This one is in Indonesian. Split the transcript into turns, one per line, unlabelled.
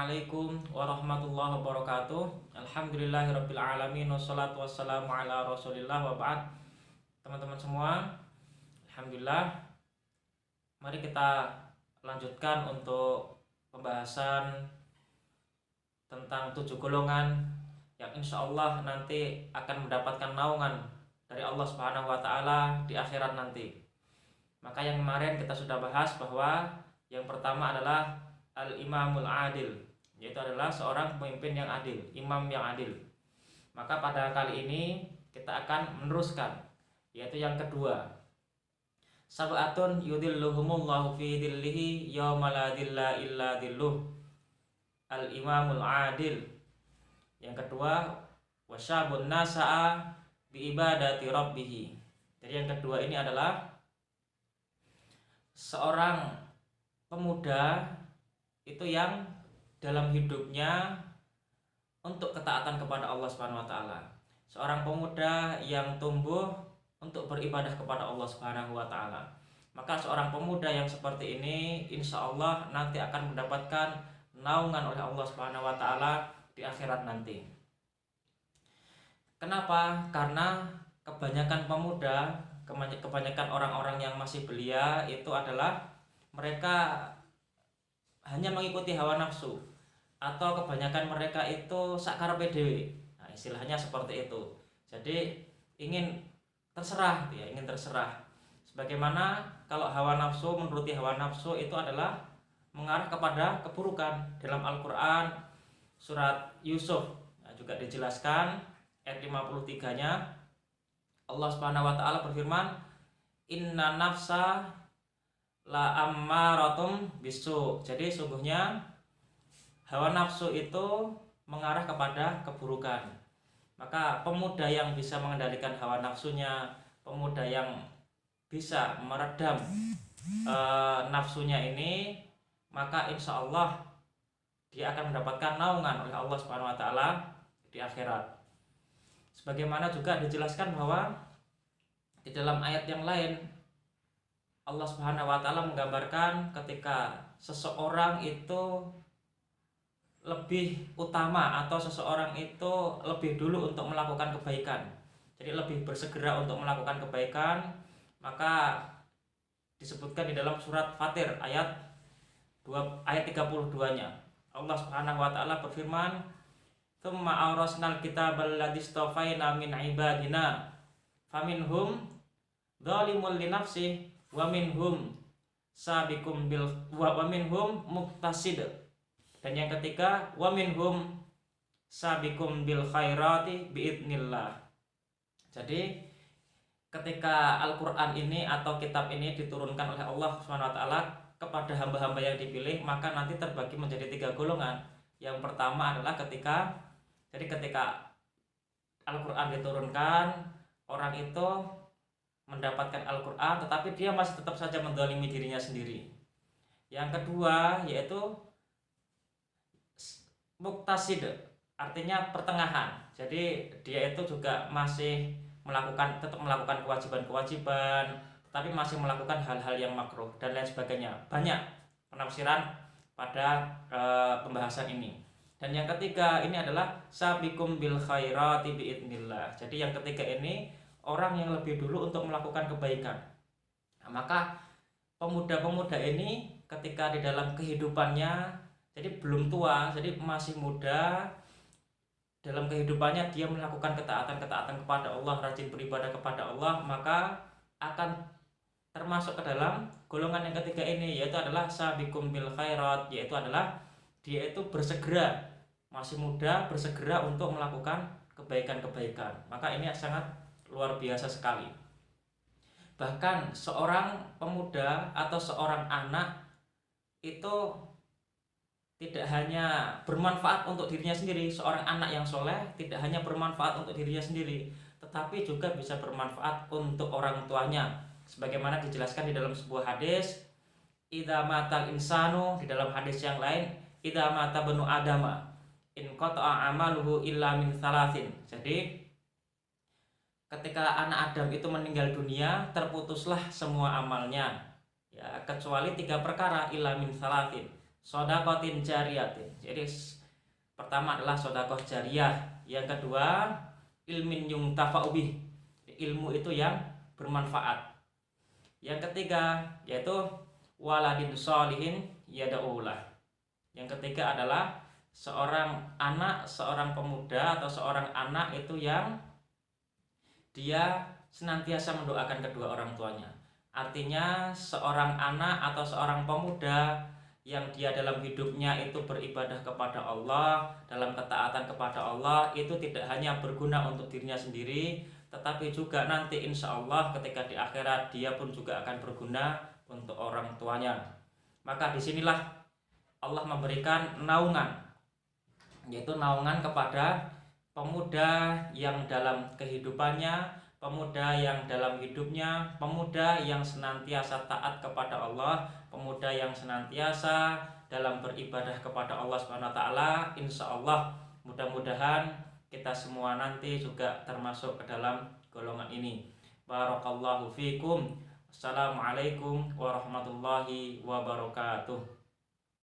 Assalamualaikum warahmatullahi wabarakatuh. Alhamdulillahirabbil alamin wassalatu wassalamu ala Rasulillah wa ba'd. Teman-teman semua, alhamdulillah, mari kita lanjutkan untuk pembahasan tentang 7 golongan yang insya Allah nanti akan mendapatkan naungan dari Allah Subhanahu wa taala di akhirat nanti. Maka yang kemarin kita sudah bahas bahwa yang pertama adalah al-imamul adil, yaitu adalah seorang pemimpin yang adil, imam yang adil. Maka pada kali ini kita akan meneruskan, yaitu yang kedua, sab'atun yudhilluhumullahu fi dhillihi yauma la dhilla illa dhilluh, al-imamul adil. Yang kedua, wasyabun nasa'a bi ibadati rabbih. Jadi yang kedua ini adalah seorang pemuda itu yang dalam hidupnya untuk ketaatan kepada Allah Subhanahu wa taala. Seorang pemuda yang tumbuh untuk beribadah kepada Allah Subhanahu wa taala. Maka seorang pemuda yang seperti ini insya Allah nanti akan mendapatkan naungan oleh Allah Subhanahu wa taala di akhirat nanti. Kenapa? Karena kebanyakan pemuda, kebanyakan orang-orang yang masih belia itu adalah mereka hanya mengikuti hawa nafsu, atau kebanyakan mereka itu sakarepe dhewe. Nah, istilahnya seperti itu. Jadi ingin terserah, ya, ingin terserah. Sebagaimana kalau hawa nafsu, menuruti hawa nafsu itu adalah mengarah kepada keburukan. Dalam Al-Qur'an surat Yusuf juga dijelaskan ayat 53-nya Allah Subhanahu wa taala berfirman, "Inna nafsa la ammaratum bisu." Jadi sungguhnya hawa nafsu itu mengarah kepada keburukan. Maka pemuda yang bisa mengendalikan hawa nafsunya, pemuda yang bisa meredam nafsunya ini, maka insya Allah dia akan mendapatkan naungan oleh Allah Subhanahu wa taala di akhirat. Sebagaimana juga dijelaskan bahwa di dalam ayat yang lain Allah Subhanahu wa taala menggambarkan ketika seseorang itu lebih utama atau seseorang itu lebih dulu untuk melakukan kebaikan. Jadi lebih bersegera untuk melakukan kebaikan, maka disebutkan di dalam surat Fatir ayat 32-nya. Allah Subhanahu wa taala berfirman, "Tsumma awrasnal kitabal ladzi istafaina min ibadina faminhum dzalimun li nafsihi wa minhum sabiqum bil wa minhum muqtasid." Dan yang ketiga, wa minhum sabiqum bil khairati biidznillah. Jadi ketika Al-Qur'an ini atau kitab ini diturunkan oleh Allah Subhanahu wa taala kepada hamba-hamba yang dipilih, maka nanti terbagi menjadi 3 golongan. Yang pertama adalah ketika Al-Qur'an diturunkan, orang itu mendapatkan Al-Quran tetapi dia masih tetap saja menzalimi dirinya sendiri. Yang kedua yaitu muqtasid, artinya pertengahan. Jadi dia itu juga masih tetap melakukan kewajiban-kewajiban, tetapi masih melakukan hal-hal yang makruh dan lain sebagainya. Banyak penafsiran pada pembahasan ini. Dan yang ketiga ini adalah sabiqum bil khairati biidznillah. Jadi yang ketiga ini orang yang lebih dulu untuk melakukan kebaikan. Nah, maka pemuda-pemuda ini ketika di dalam kehidupannya, jadi belum tua, jadi masih muda, dalam kehidupannya dia melakukan ketaatan kepada Allah, rajin beribadah kepada Allah, maka akan termasuk ke dalam golongan yang ketiga ini, yaitu adalah sabiqum bil khairat, yaitu adalah dia itu bersegera, masih muda, bersegera untuk melakukan kebaikan-kebaikan. Maka ini sangat luar biasa sekali. Bahkan seorang pemuda atau seorang anak itu tidak hanya bermanfaat untuk dirinya sendiri. Seorang anak yang soleh tidak hanya bermanfaat untuk dirinya sendiri, tetapi juga bisa bermanfaat untuk orang tuanya. Sebagaimana dijelaskan di dalam sebuah hadis, idza matal insanu, di dalam hadis yang lain, idza mata banu adama in qata'a amaluhu illa min thalathin. Jadi ketika anak Adam itu meninggal dunia, terputuslah semua amalnya, ya, kecuali 3 perkara, illa min thalathin, shadaqatin jariyatin. Jadi pertama adalah sedekah jariyah, yang kedua ilmin yuntafa'u bih, ilmu itu yang bermanfaat. Yang ketiga yaitu waladin sholihin yad'ulah. Yang ketiga adalah seorang anak, seorang pemuda atau seorang anak itu yang dia senantiasa mendoakan kedua orang tuanya. Artinya seorang anak atau seorang pemuda yang dia dalam hidupnya itu beribadah kepada Allah, dalam ketaatan kepada Allah, itu tidak hanya berguna untuk dirinya sendiri, tetapi juga nanti insya Allah ketika di akhirat dia pun juga akan berguna untuk orang tuanya. Maka disinilah Allah memberikan naungan, yaitu naungan kepada pemuda yang dalam kehidupannya, pemuda yang dalam hidupnya, pemuda yang senantiasa taat kepada Allah, pemuda yang senantiasa dalam beribadah kepada Allah Subhanahu wa taala. Insyaallah mudah-mudahan kita semua nanti juga termasuk ke dalam golongan ini. Barakallahu fikum. Assalamualaikum warahmatullahi wabarakatuh.